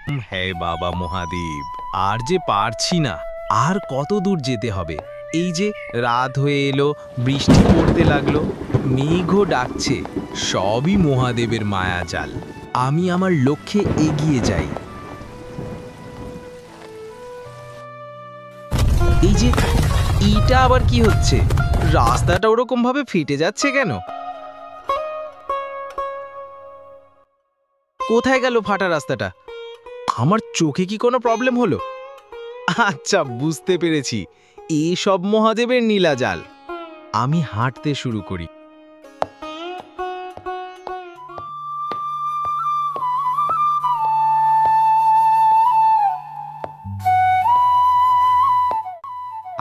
হ্যাঁ বাবা মহাদেব, আর যে পারছি না। আর কত দূর যেতে হবে? এই যে রাত হয়ে এলো, বৃষ্টি পড়তে লাগলো, মেঘও ডাকছে। সবই মহাদেবের মায়াজাল। আমি আমার লক্ষ্যে এগিয়ে যাই। এই যে এইটা আবার কি হচ্ছে? রাস্তাটা ওরকম ভাবে ফেটে যাচ্ছে কেন? কোথায় গেল ফাটা রাস্তাটা? আমার চোখে কি কোনো প্রবলেম হলো? আচ্ছা, বুঝতে পেরেছি, এসব মহাদেবের নীলাজাল। আমি হাঁটতে শুরু করি।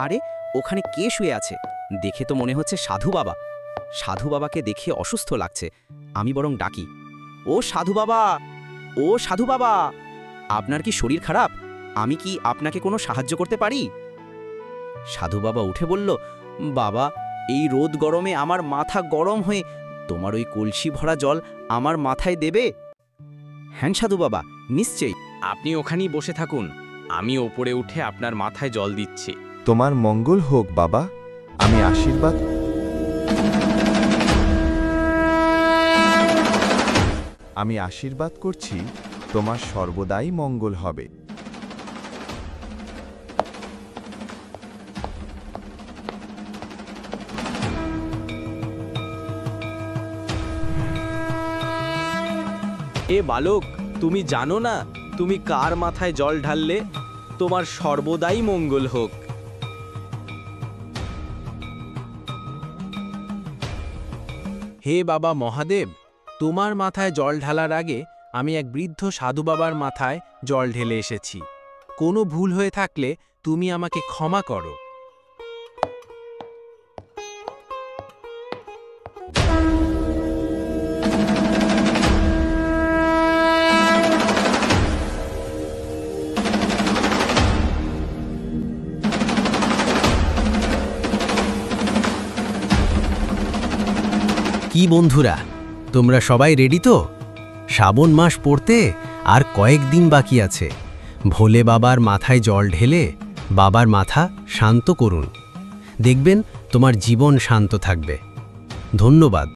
আরে, ওখানে কে শুয়ে আছে? দেখে তো মনে হচ্ছে সাধু বাবা। সাধু বাবাকে দেখে অসুস্থ লাগছে। আমি বরং ডাকি, ও সাধু বাবা, ও সাধু বাবা, আপনার কি শরীর খারাপ? আমি কি আপনাকে কোনো সাহায্য করতে পারি? সাধু বাবা উঠে বলল, বাবা, এই রোদ গরমে আমার মাথা গরম হয়ে তোমার ওই কলসি ভরা জল আমার মাথায় দেবে? হ্যাঁ সাধু বাবা, নিশ্চয়ই। আপনি ওখানেই বসে থাকুন, আমি ওপরে উঠে আপনার মাথায় জল দিচ্ছি। তোমার মঙ্গল হোক বাবা, আমি আশীর্বাদ করছি তোমার সর্বদাই মঙ্গল হবে। এ বালক, তুমি জানো না তুমি কার মাথায় জল ঢাললে? তোমার সর্বদাই মঙ্গল হোক। হে বাবা মহাদেব, তোমার মাথায় জল ঢালার আগে আমি এক বৃদ্ধ সাধু বাবার মাথায় জল ঢেলে এসেছি। কোনো ভুল হয়ে থাকলে তুমি আমাকে ক্ষমা করো। কি বন্ধুরা, তোমরা সবাই রেডি তো? শ্রাবণ মাস পড়তে আর কয়েকদিন বাকি আছে। ভোলে বাবার মাথায় জল ঢেলে বাবার মাথা শান্ত করুন। দেখবেন তোমার জীবন শান্ত থাকবে। ধন্যবাদ।